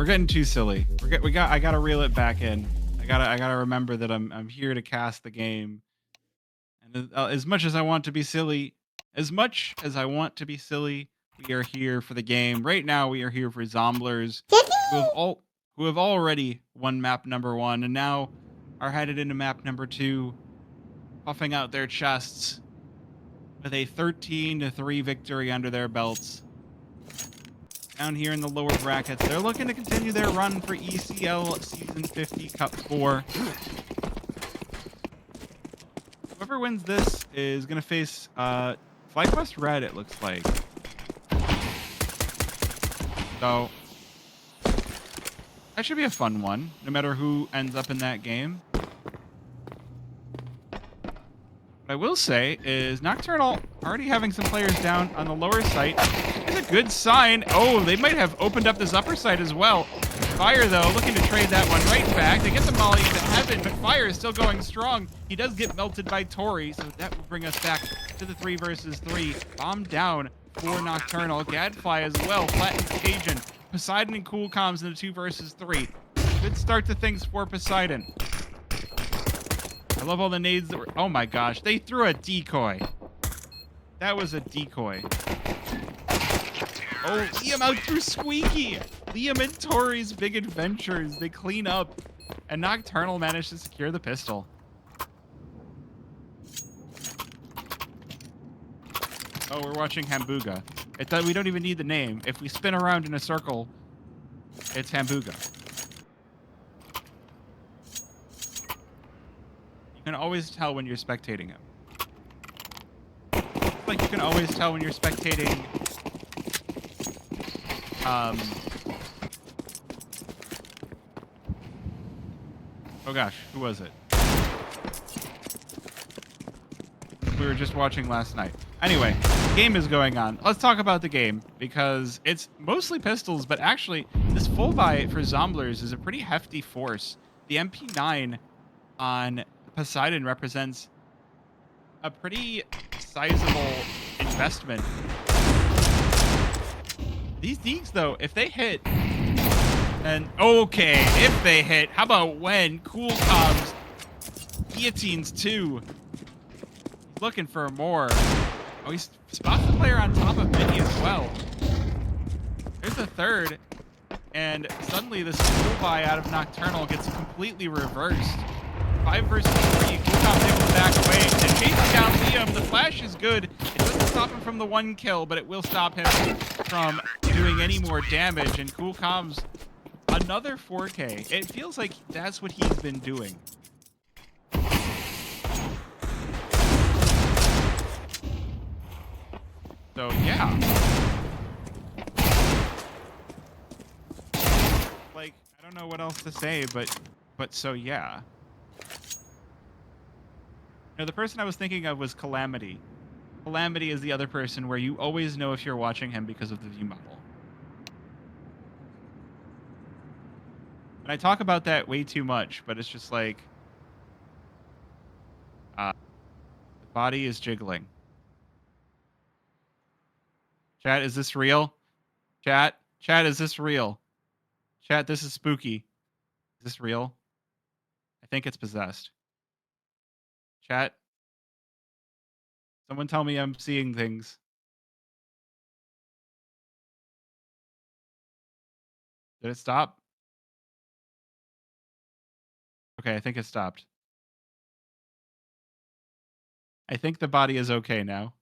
We're getting too silly. I gotta reel it back in. I gotta remember that I'm here to cast the game. And as much as I want to be silly, we are here for the game. Right now, we are here for Zomblers, who have already won map number 1, and now are headed into map number 2, puffing out their chests with a 13-3 victory under their belts. Down here in the lower brackets, they're looking to continue their run for ECL Season 50 Cup 4. Whoever wins this is going to face FlyQuest Red, it looks like. So, that should be a fun one, no matter who ends up in that game. What I will say is Nocturnal already having some players down on the lower site is a good sign. Oh, they might have opened up this upper site as well. Fire, though, looking to trade that one right back. They get the molly into heaven, but Fire is still going strong. He does get melted by Tori, so that will bring us back to the 3 versus 3. Bomb down for Nocturnal. Gadfly as well, flattens Cajun. Poseidon and Cool Comms in the 2 versus 3. Good start to things for Poseidon. I love all the nades that were... Oh my gosh, they threw a decoy. That was a decoy. Oh, Liam out through Squeaky. Liam and Tori's big adventures. They clean up. And Nocturnal managed to secure the pistol. Oh, we're watching Hambuga. We don't even need the name. If we spin around in a circle, it's Hambuga. You can always tell when you're spectating him. Like you can always tell when you're spectating oh gosh, who was it? We were just watching last night. Anyway, the game is going on. Let's talk about the game because it's mostly pistols, but actually this full buy for Zomblers is a pretty hefty force. The MP9 on Poseidon represents a pretty sizable investment. These deeks, though, if they hit, and okay, if they hit, how about when Cool Comms guillotines 2? He's looking for more. Oh, he spots the player on top of Minnie as well. There's the third, and suddenly this full buy out of Nocturnal gets completely reversed. 5 versus 3. Cool Comms able to back away and chases down Liam. The flash is good. It doesn't stop him from the 1 kill, but it will stop him from doing any more damage. And Cool Comms, another 4K. It feels like that's what he's been doing. So yeah. Like, I don't know what else to say, but so yeah. No, the person I was thinking of was Calamity. Calamity is the other person where you always know if you're watching him because of the view model. And I talk about that way too much, but it's just like the body is jiggling. Chat, is this real? Chat, is this real? Chat, this is spooky. Is this real? I think it's possessed. Chat, someone tell me I'm seeing things. Did it stop? Okay, I think it stopped. I think the body is okay now.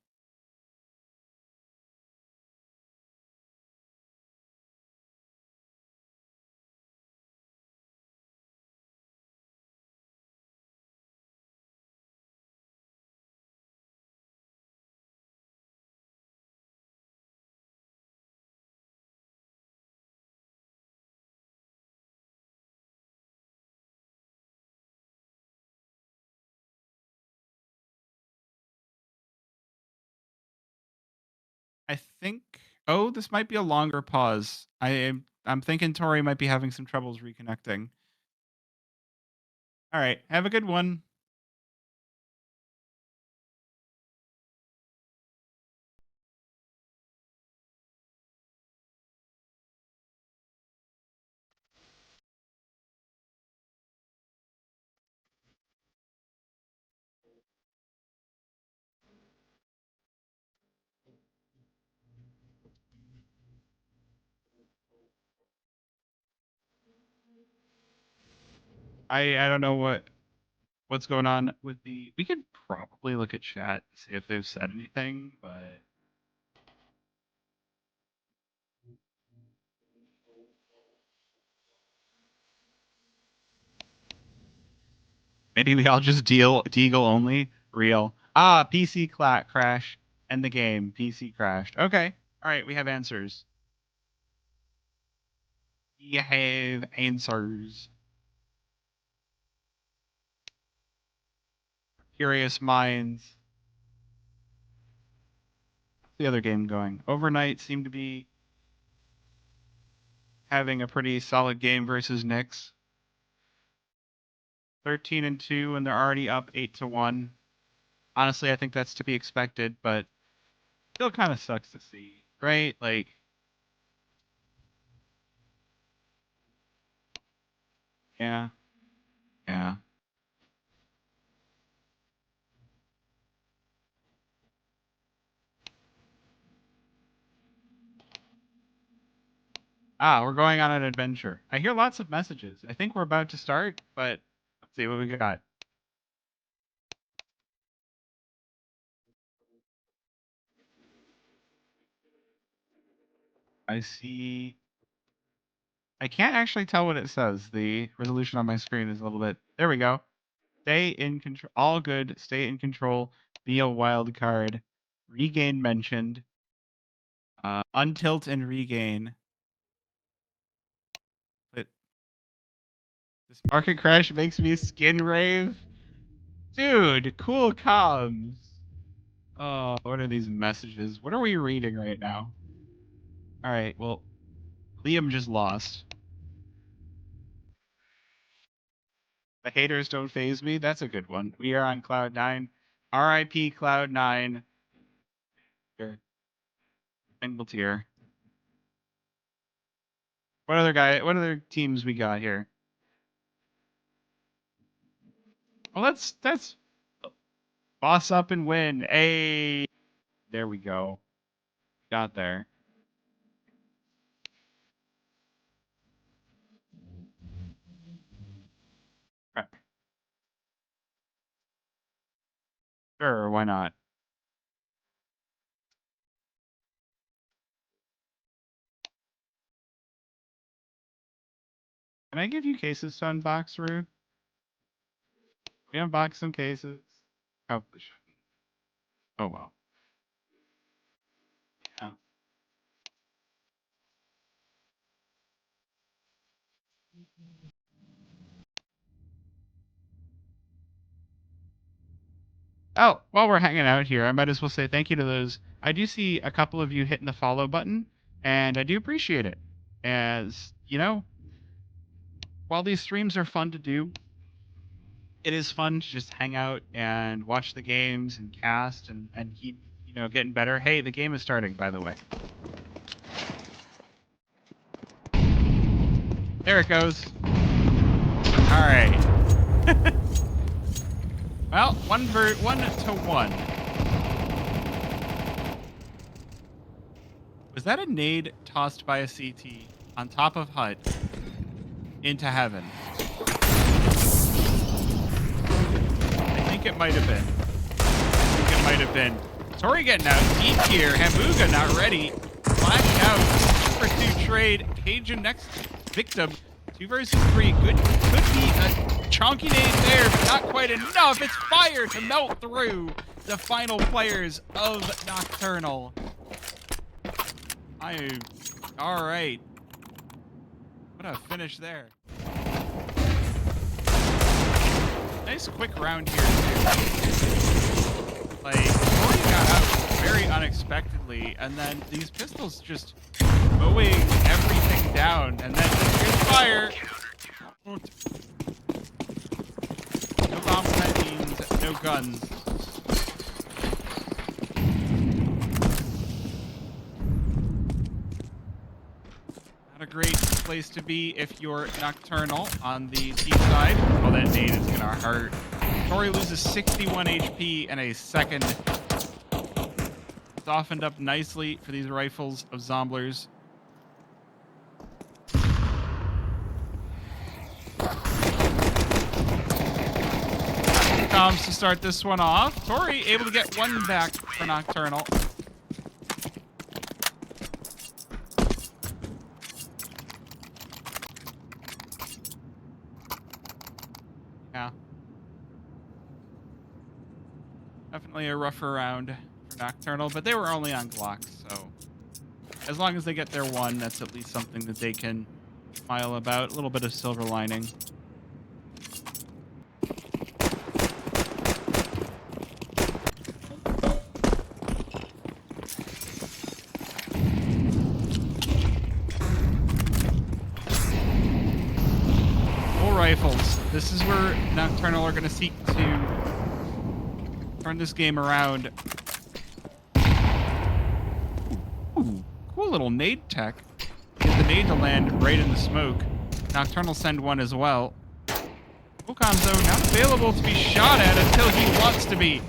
I think. Oh, this might be a longer pause. I'm thinking Tori might be having some troubles reconnecting. All right, have a good one. I don't know what's going on with the. We could probably look at chat, see if they've said anything, but maybe we all just deagle only. Real. PC crash. End the game. PC crashed. Okay. All right. We have answers. We have answers. Curious minds. What's the other game going? Overnight seemed to be having a pretty solid game versus Knicks. 13-2, and they're already up 8-1. Honestly, I think that's to be expected, but still kind of sucks to see, right? Like, yeah, yeah. We're going on an adventure. I hear lots of messages. I think we're about to start, but let's see what we got. I see. I can't actually tell what it says. The resolution on my screen is a little bit. There we go. Stay in control. All good. Stay in control. Be a wild card. Regain mentioned. Untilt and regain. But this market crash makes me skin rave. Dude, cool comms. Oh, what are these messages? What are we reading right now? All right, well, Liam just lost. The haters don't phase me. That's a good one. We are on Cloud 9. RIP Cloud 9. Here. Single tier. What other teams we got here? Well, that's boss up and win. Hey, there we go. Got there. Sure, why not? Can I give you cases to unbox, Rude? We unbox some cases. Oh, oh well. Yeah. Oh, while we're hanging out here, I might as well say thank you to those. I do see a couple of you hitting the follow button, and I do appreciate it. As you know, while these streams are fun to do, it is fun to just hang out and watch the games and cast and keep, getting better. Hey, the game is starting, by the way. There it goes. All right. Well, 1-1. Was that a nade tossed by a CT on top of Hut into heaven? I think it might have been. Tori getting out deep here. Hambuga not ready. Flashed out. 2-for-2 trade. Cajun next victim. 2 versus 3. Could be a chonky nade there, but not quite enough. It's fire to melt through the final players of Nocturnal. All right. What a finish there. Nice quick round here, too. Like, Tori got out very unexpectedly, and then these pistols just mowing everything down, and then here's fire. No bombs, that means no guns. Not a great place to be if you're Nocturnal on the team side. Oh, that nade is gonna hurt. Tori loses 61 HP in a second. Softened up nicely for these rifles of Zomblers. comms to start this one off. Tori able to get one back for Nocturnal. Yeah. Definitely a rougher round for Nocturnal, but they were only on Glocks, so as long as they get their one, that's at least something that they can smile about. A little bit of silver lining. Full rifles. This is where Nocturnal are going to seek to turn this game around. Ooh, cool little nade tech. Get the nade to land right in the smoke. Nocturnal send one as well. Wukong's though not available to be shot at until he wants to be.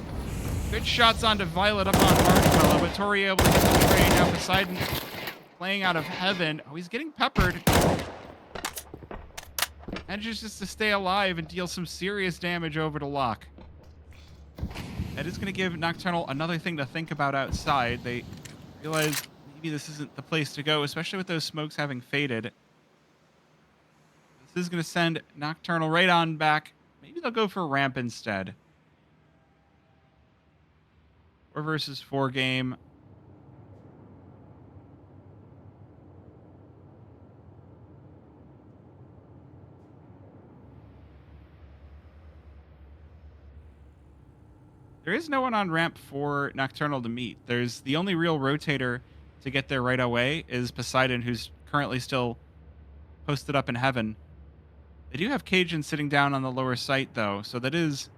Good shots onto Violet up on Marshmallow, but Tori able to get the trade. Now Poseidon playing out of heaven. Oh, he's getting peppered. And just to stay alive and deal some serious damage over to Locke. That is going to give Nocturnal another thing to think about outside. They realize maybe this isn't the place to go, especially with those smokes having faded. This is going to send Nocturnal right on back. Maybe they'll go for ramp instead. 4 versus 4 game. There is no one on ramp for Nocturnal to meet. There's the only real rotator to get there right away is Poseidon, who's currently still posted up in heaven. They do have Cajun sitting down on the lower site, though, so that is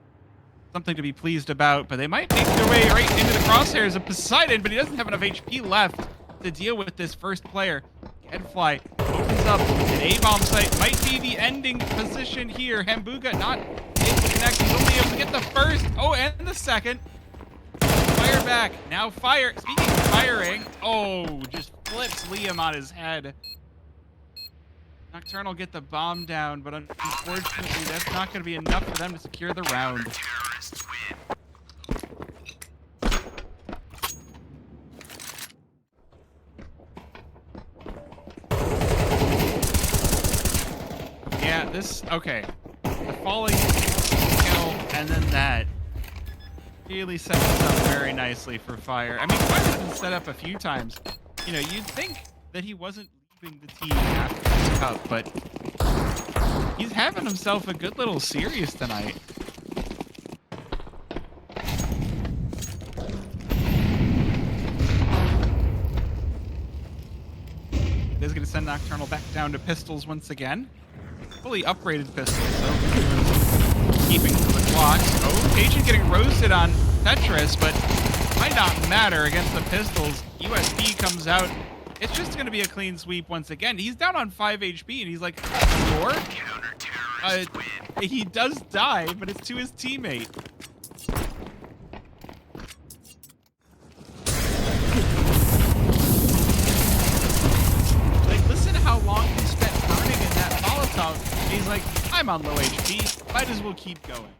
something to be pleased about, but they might make their way right into the crosshairs of Poseidon, but he doesn't have enough HP left to deal with this first player. Gadfly opens up an A-bomb site. Might be the ending position here. Hambuga not able to connect. He's only able to get the first. Oh, and the second. Fire back. Now fire. Speaking of firing. Oh, just flips Liam on his head. Nocturnal get the bomb down, but unfortunately that's not going to be enough for them to secure the round. Yeah, okay. The falling kill and then that really sets us up very nicely for Fire. I mean, Fire's been set up a few times. You know, you'd think that he wasn't leaving the team after this cup, but he's having himself a good little series tonight. It is going to send Nocturnal back down to pistols once again. Fully upgraded pistols, so keeping to the clocks. Oh, Cajun getting roasted on Tetris, but might not matter against the pistols. USP comes out. It's just going to be a clean sweep once again. He's down on 5 HP, and he's like, "Score?" He does die, but it's to his teammate. Like, listen to how long he spent burning in that Molotov. And he's like, I'm on low HP. Might as well keep going.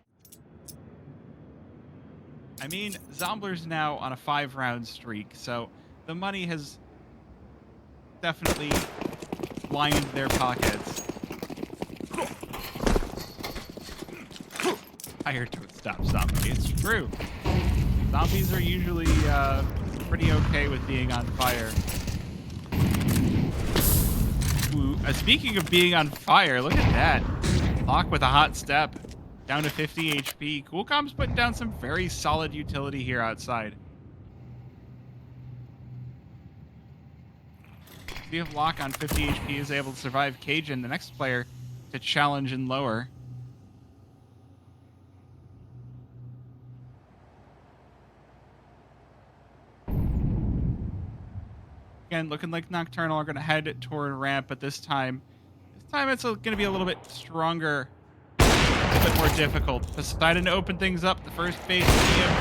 I mean, Zomblers now on a 5-round streak, so the money has definitely lined their pockets. Fire don't stop zombie. It's true. Zombies are usually pretty okay with being on fire. Ooh, speaking of being on fire, look at that. Locke with a hot step. Down to 50 HP. Coolcom's putting down some very solid utility here outside. See if Locke on 50 HP is able to survive Cajun, the next player to challenge and lower. Again, looking like Nocturnal are going to head toward ramp, but this time it's going to be a little bit stronger, a bit more difficult. Poseidon to open things up. The first phase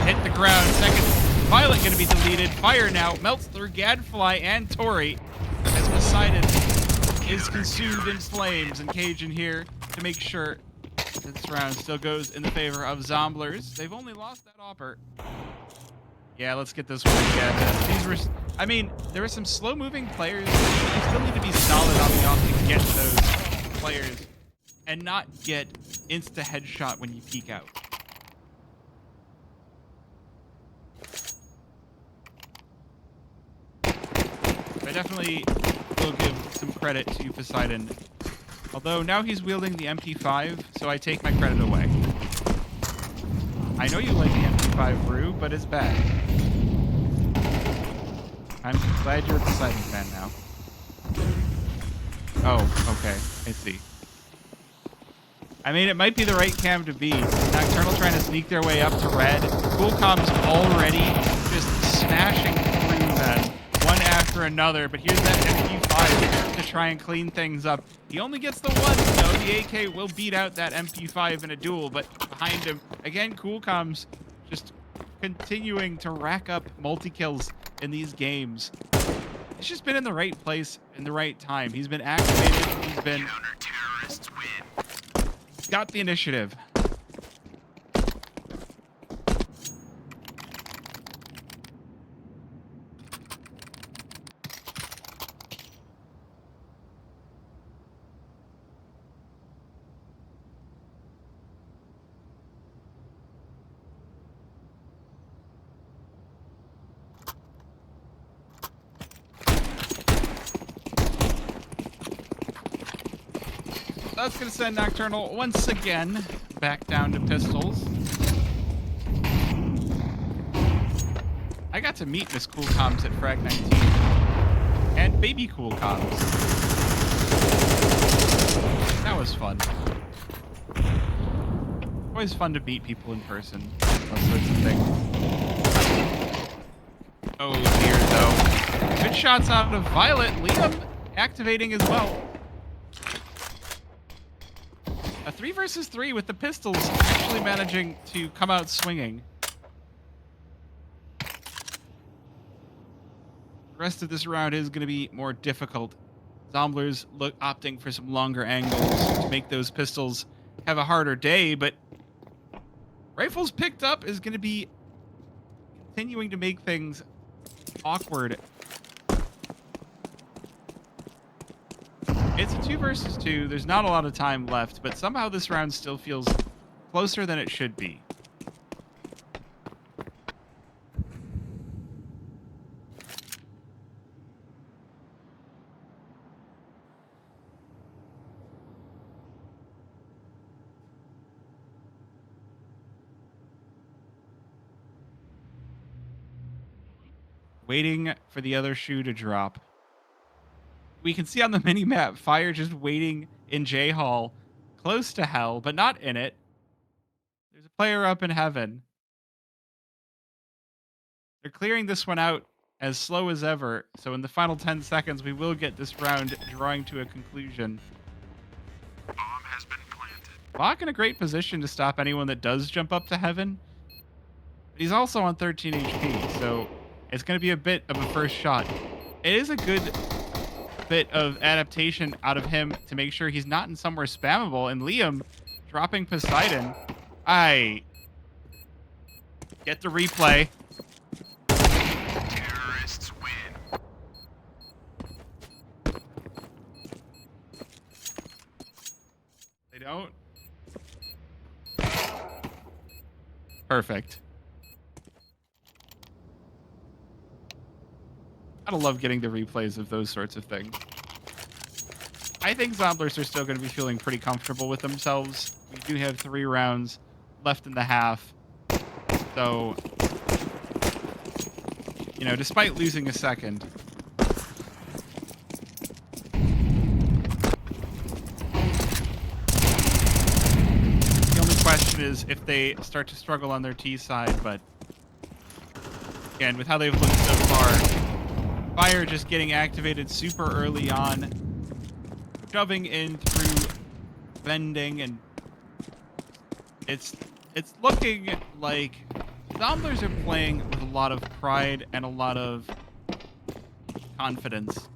hit the ground. Second, Violet going to be deleted. Fire now melts through Gadfly and Tori as Poseidon is consumed in flames, and Cajun here to make sure This round still goes in the favor of Zomblers. They've only lost that Opper. Yeah, let's get this one again. These were, I mean, there were some slow-moving players. You still need to be solid on the off to get those players and not get insta-headshot when you peek out. I definitely will give some credit to Poseidon. Although now he's wielding the MP5, so I take my credit away. I know you like the MP5 brew, but it's bad. I'm glad you're a Poseidon fan now. Oh, okay. I see. I mean, it might be the right cam to be. Nocturnal trying to sneak their way up to red. Coolcom's already just smashing through them one after another, but here's that MP5 to try and clean things up. He only gets the one, so the AK will beat out that MP5 in a duel, but behind him, again, Coolcom's just continuing to rack up multi-kills in these games. He's just been in the right place in the right time. He's been activated. He's been... He's got the initiative. That's going to send Nocturnal once again back down to pistols. I got to meet Miss Coolcoms at Frag 19. And Baby Coolcoms. That was fun. Always fun to meet people in person. Those sorts of things. Oh dear, though. Good shots out of Violet. Liam activating as well. A 3 versus 3 with the pistols actually managing to come out swinging. The rest of this round is going to be more difficult. Zomblers opting for some longer angles to make those pistols have a harder day, but rifles picked up is going to be continuing to make things awkward. It's a 2 versus 2. There's not a lot of time left, but somehow this round still feels closer than it should be. Waiting for the other shoe to drop. We can see on the mini-map, Fire just waiting in J-Hall, close to hell, but not in it. There's a player up in heaven. They're clearing this one out as slow as ever, so in the final 10 seconds, we will get this round drawing to a conclusion. Bomb has been planted. Bach in a great position to stop anyone that does jump up to heaven. But he's also on 13 HP, so it's going to be a bit of a first shot. It is a good bit of adaptation out of him to make sure he's not in somewhere spammable, and Liam dropping Poseidon. I get the replay. Terrorists win. They don't. Perfect. I love getting the replays of those sorts of things. I think Zomblers are still going to be feeling pretty comfortable with themselves. We do have 3 rounds left in the half. So, you know, despite losing a second. The only question is if they start to struggle on their T side, but again, with how they've looked so far, Fire just getting activated super early on, shoving in through bending, and it's looking like Zomblers are playing with a lot of pride and a lot of confidence,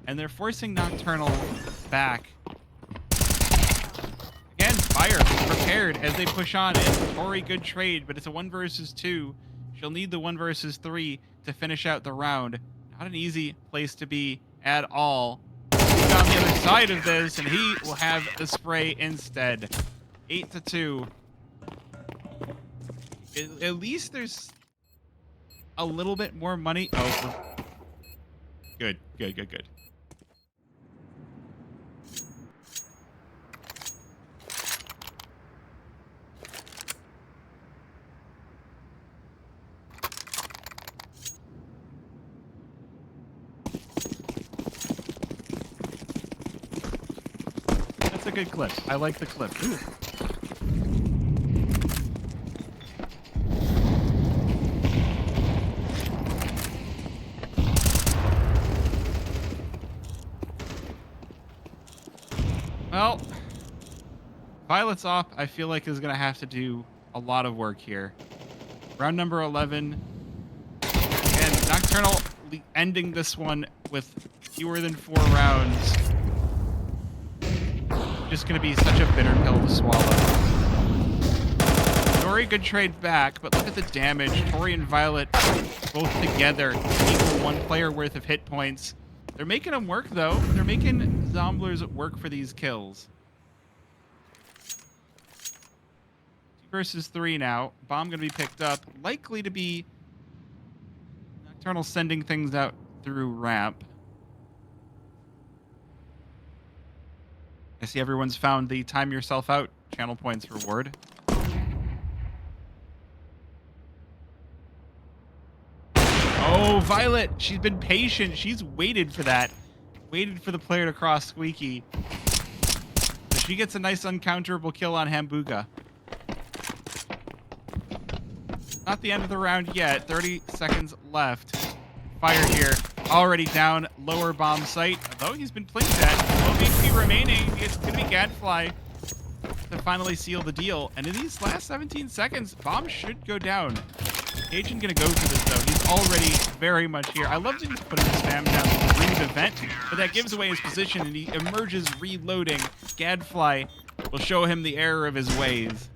and they're forcing Nocturnal back. Again, Fire prepared as they push on in. Tori, good trade, but it's a 1 versus 2. She'll need the 1 versus 3 to finish out the round. Not an easy place to be at all. He's on the other side of this, and he will have the spray instead. 8-2. At least there's a little bit more money. Oh, good. That's a good clip. I like the clip. Ooh. Well, Violet's op, I feel like, is going to have to do a lot of work here. Round number 11. And Nocturnal ending this one with fewer than 4 rounds. Just going to be such a bitter pill to swallow. Tori, good trade back, but look at the damage. Tori and Violet both together equal 1 player worth of hit points. They're making them work, though. They're making Zomblers work for these kills. 2 versus 3 now. Bomb going to be picked up. Likely to be Nocturnal sending things out through ramp. I see everyone's found the time yourself out channel points reward. Oh, Violet, she's been patient. She's waited for that. Waited for the player to cross Squeaky. So she gets a nice uncounterable kill on Hambuga. Not the end of the round yet. 30 seconds left. Fire here. Already down lower bomb site. Although he's been blinked at. Low HP remaining. It's going to be Gadfly to finally seal the deal. And in these last 17 seconds, bomb should go down. Cajun going to go for this, though. He's already very much here. I love to just put him spam down the green event, but that gives away his position, and he emerges reloading. Gadfly will show him the error of his ways.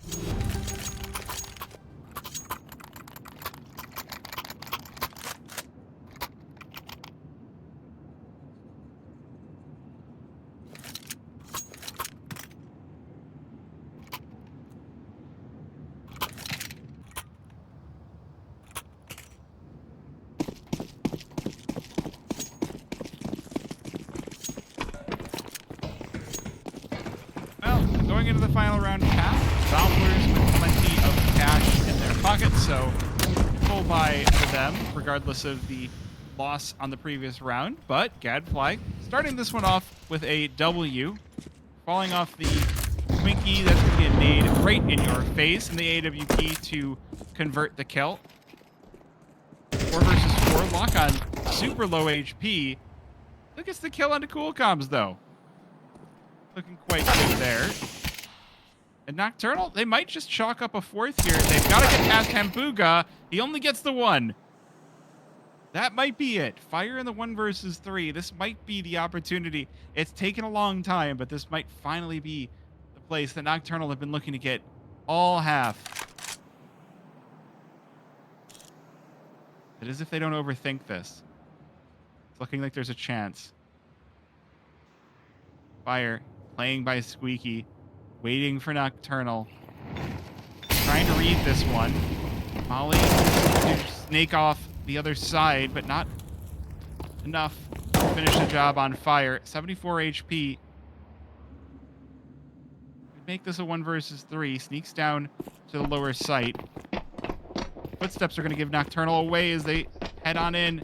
Going into the final round path, Zomblers with plenty of cash in their pockets, so full buy for them, regardless of the loss on the previous round. But Gadfly starting this one off with a W, falling off the Twinkie. That's going to be a nade right in your face, and the AWP to convert the kill. 4 versus 4, lock on super low HP. Look, it's the kill onto Cool Comms, though. Looking quite good there. And Nocturnal, they might just chalk up a 4th here. They've got to get past Hambuga. He only gets the 1. That might be it. Fire in the 1 versus 3. This might be the opportunity. It's taken a long time, but this might finally be the place that Nocturnal have been looking to get all half. It is if they don't overthink this. It's looking like there's a chance. Fire playing by Squeaky. Waiting for Nocturnal. Trying to read this one. Molly to snake off the other side, but not enough to finish the job on Fire. 74 HP. Make this a 1 versus 3. Sneaks down to the lower site. Footsteps are going to give Nocturnal away as they head on in.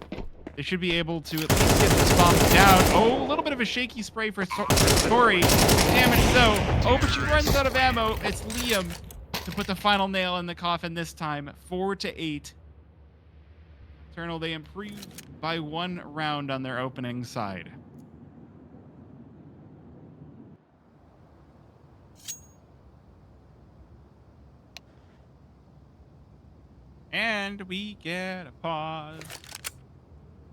They should be able to at least get this bomb down. Oh, a little bit of a shaky spray for Tori. Damage though. Oh, but she runs out of ammo. It's Liam to put the final nail in the coffin this time. 4-8. Nocturnal, they improved by 1 round on their opening side. And we get a pause.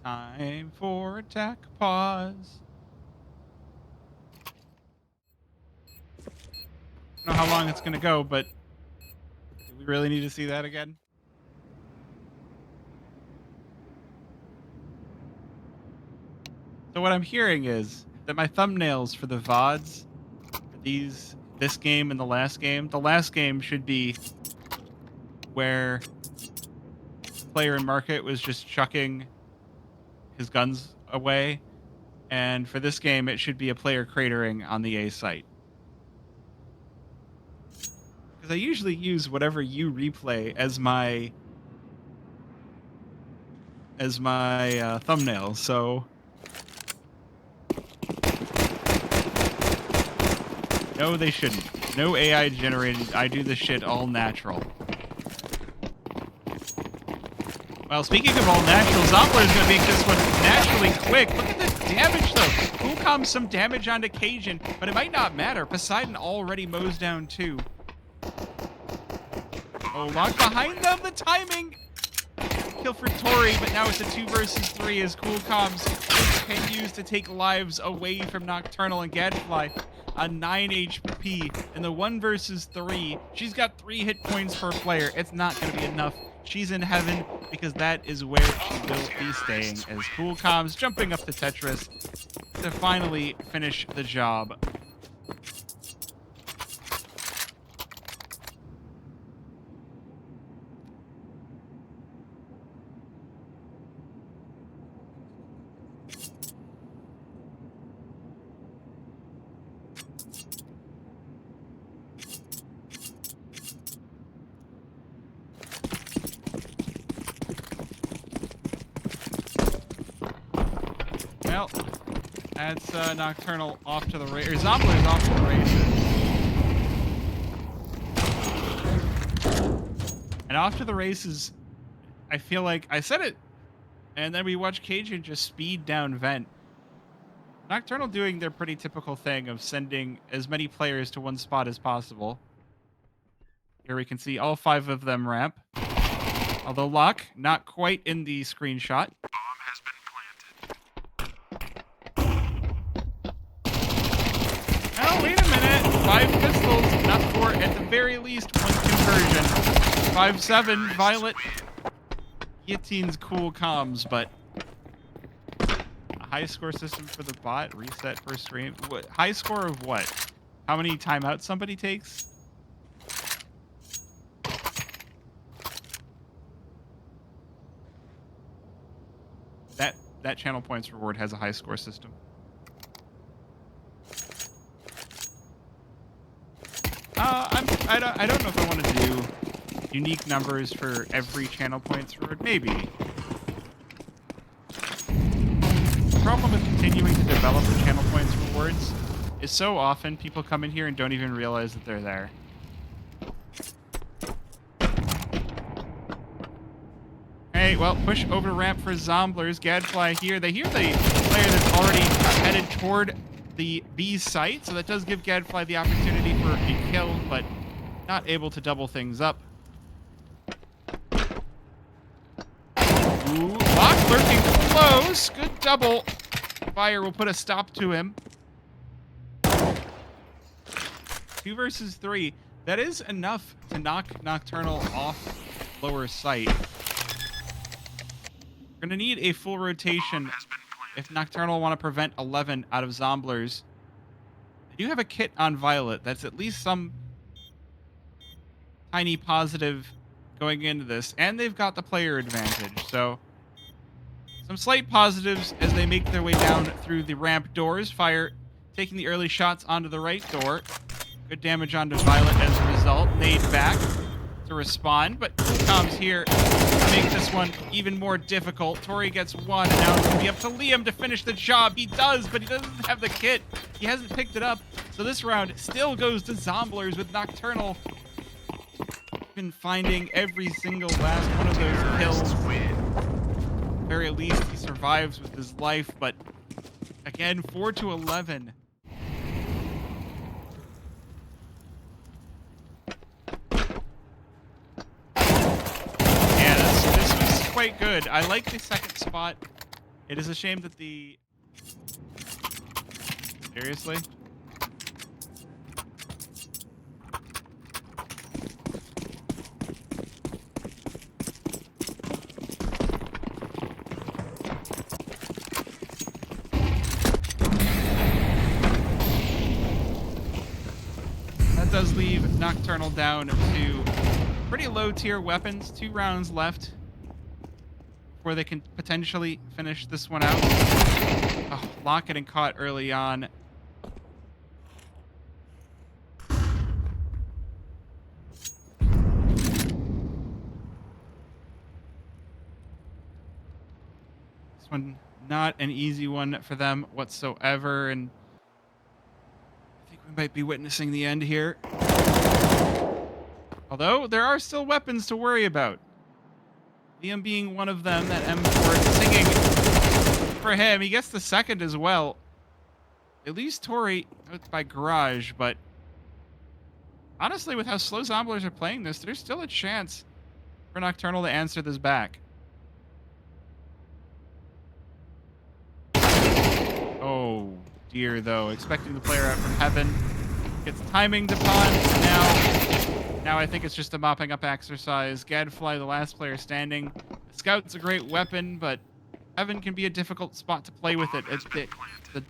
Time for attack pause. know how long it's going to go, but do we really need to see that again? So what I'm hearing is that my thumbnails for the VODs, this game and the last game should be where the player in market was just chucking his guns away. And for this game, it should be a player cratering on the A site. Because I usually use whatever you replay as my thumbnail, so... No, they shouldn't. No AI generated. I do this shit all natural. Well, speaking of all natural, Zomblers is going to make this one naturally quick. Look at the damage, though. Coolcom's some damage onto Cajun, but it might not matter. Poseidon already mows down 2. Oh, lock behind them. The timing. Kill for Tori, but now it's a 2 versus 3 as Coolcoms continues to take lives away from Nocturnal and Gadfly. A 9 HP in the 1 versus 3. She's got 3 hit points per player. It's not going to be enough. She's in heaven because that is where she will be staying as Coolcom's jumping up to Tetris to finally finish the job. Well, that's Nocturnal off to the race, or Zomblers off to the races. And off to the races, I feel like I said it, and then we watched Cajun just speed down vent. Nocturnal doing their pretty typical thing of sending as many players to one spot as possible. Here we can see all 5 of them ramp. Although Locke, not quite in the screenshot. Oh, wait a minute. 5 pistols, enough for, at the very least, 1 conversion. 5-7, Violet. Guillotine's Coolcoms, but a high score system for the bot, reset for stream. What, high score of what? How many timeouts somebody takes? That channel points reward has a high score system. I don't know if I want to do unique numbers for every channel points reward. Maybe. The problem with continuing to develop the channel points rewards is so often people come in here and don't even realize that they're there. Hey, well, push over ramp for Zomblers. Gadfly here. They hear the player that's already headed toward the B site, so that does give Gadfly the opportunity for a kill, but not able to double things up. Ooh, Locke lurking close. Good double. Fire will put a stop to him. 2 versus 3. That is enough to knock Nocturnal off lower site. We're going to need a full rotation if Nocturnal want to prevent 11 out of Zomblers. They do have a kit on Violet. That's at least some tiny positive going into this. And they've got the player advantage. So some slight positives as they make their way down through the ramp doors. Fire taking the early shots onto the right door. Good damage onto Violet as a result. Nade back to respond, but Tom's here to make this one even more difficult. Tori gets 1, and now it's going to be up to Liam to finish the job. He does, but he doesn't have the kit. He hasn't picked it up, so this round still goes to Zomblers with Nocturnal been finding every single last one of those kills. At very least, he survives with his life, but again, 4-11. Quite good. I like the second spot. It is a shame that the... Seriously? does leave Nocturnal down to pretty low tier weapons. 2 rounds left before they can potentially finish this one out. Oh, Lock getting caught early on. This one, not an easy one for them whatsoever, and I think we might be witnessing the end here. Although, there are still weapons to worry about. Liam being one of them, that M4 singing for him. He gets the second as well. At least Tori out by Garage, but honestly, with how slow Zomblers are playing this, there's still a chance for Nocturnal to answer this back. Oh, dear, though. Expecting the player out from heaven. Gets timing to pawn. Now I think it's just a mopping up exercise. Gadfly, the last player standing. The Scout's a great weapon, but heaven can be a difficult spot to play with it. The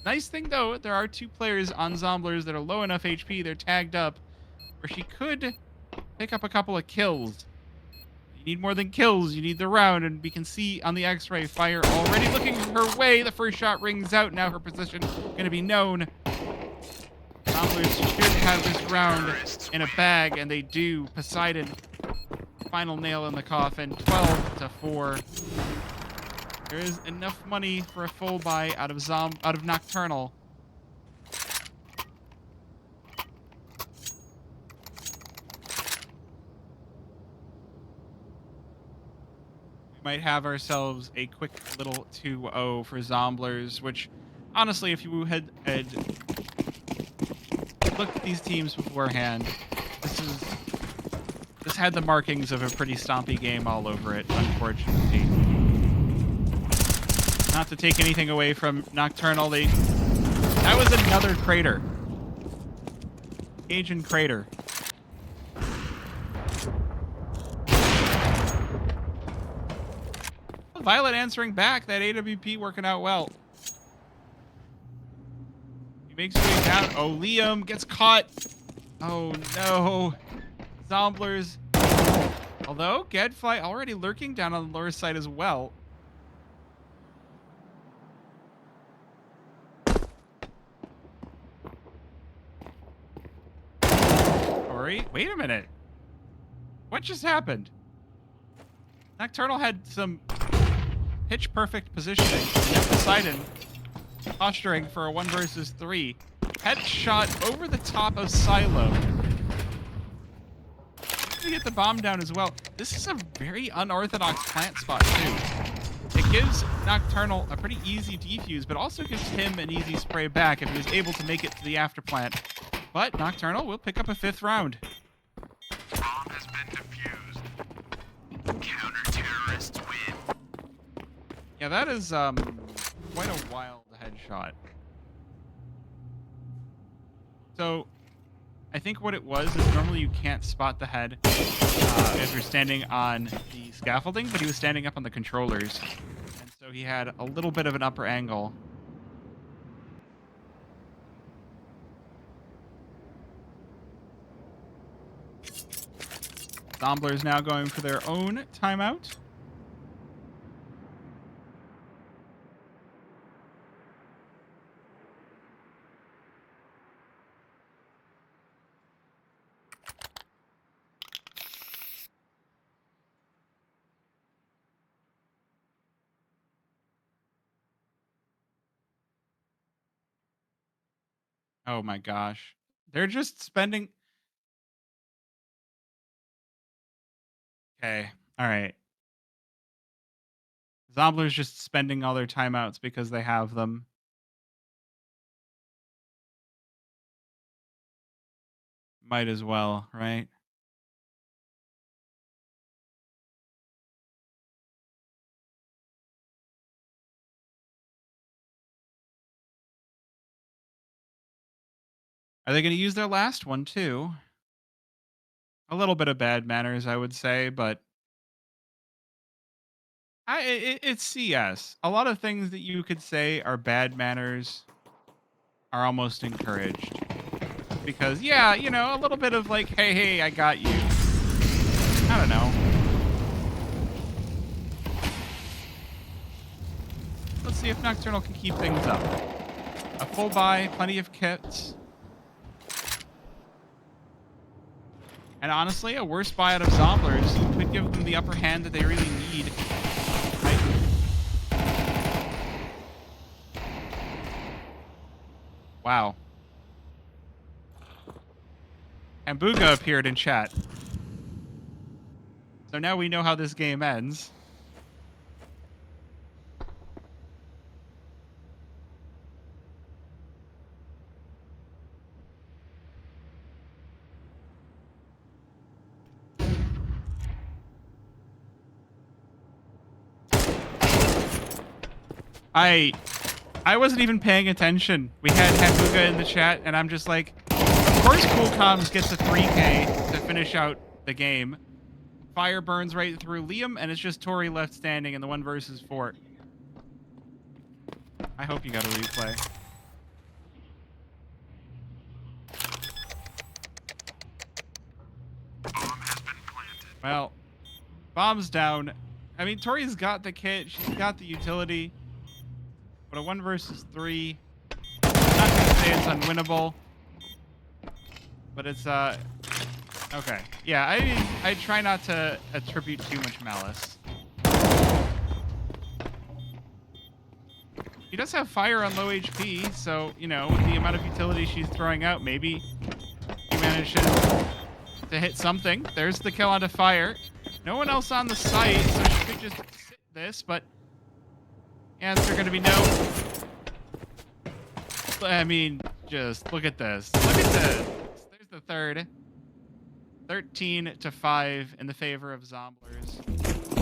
nice thing, though, there are 2 players on Zomblers that are low enough HP. They're tagged up where she could pick up a couple of kills. You need more than kills. You need the round, and we can see on the X-ray fire already looking her way. The first shot rings out. Now her position going to be known. Zomblers should have this round in a bag, and they do. Poseidon, final nail in the coffin. 12-4. There is enough money for a full buy out of Nocturnal. Might have ourselves a quick little 2-0 for Zomblers, which, honestly, if you had looked at these teams beforehand, this had the markings of a pretty stompy game all over it, unfortunately. Not to take anything away from Nocturnal, that was another crater. Agent Crater. Violet answering back. That AWP working out well. He makes his way down. Oh, Liam gets caught. Oh, no. Zomblers. Although, Gadfly already lurking down on the lower side as well. Tori, wait a minute. What just happened? Nocturnal had some pitch-perfect positioning. Now Poseidon posturing for a 1 versus 3. Headshot over the top of Silo. To get the bomb down as well. This is a very unorthodox plant spot, too. It gives Nocturnal a pretty easy defuse, but also gives him an easy spray back if he was able to make it to the after plant. But Nocturnal will pick up a 5th round. Bomb has been defused. Counter-terrorists win. Yeah, that is quite a wild headshot. So, I think what it was is normally you can't spot the head if you're standing on the scaffolding, but he was standing up on the controllers. And so he had a little bit of an upper angle. Zomblers now going for their own timeout. Oh my gosh. They're just spending... Okay. All right. Zomblers just spending all their timeouts because they have them. Might as well, right? Are they going to use their last one, too? A little bit of bad manners, I would say, but it's CS. A lot of things that you could say are bad manners are almost encouraged. because, yeah, you know, a little bit of like, hey, I got you. I don't know. Let's see if Nocturnal can keep things up. A full buy, plenty of kits. And honestly, a worse buy out of Zomblers could give them the upper hand that they really need. Right? Wow. And Booga appeared in chat. So now we know how this game ends. I wasn't even paying attention. We had Hambuga in the chat, and I'm just like, of course Cool Comms gets a 3K to finish out the game. Fire burns right through Liam, and it's just Tori left standing in the 1 versus 4. I hope you got a replay. Bomb has been planted. Well, bomb's down. I mean, Tori's got the kit. She's got the utility. But a 1 versus 3, I'm not gonna say it's unwinnable, but it's okay. Yeah, I try not to attribute too much malice. She does have fire on low HP, so you know, with the amount of utility she's throwing out, maybe she manages to hit something. There's the kill onto fire. No one else on the site, so she could just sit this, but answer going to be no. I mean, just look at this. Look at this. There's the third. 13-5 in the favor of Zomblers.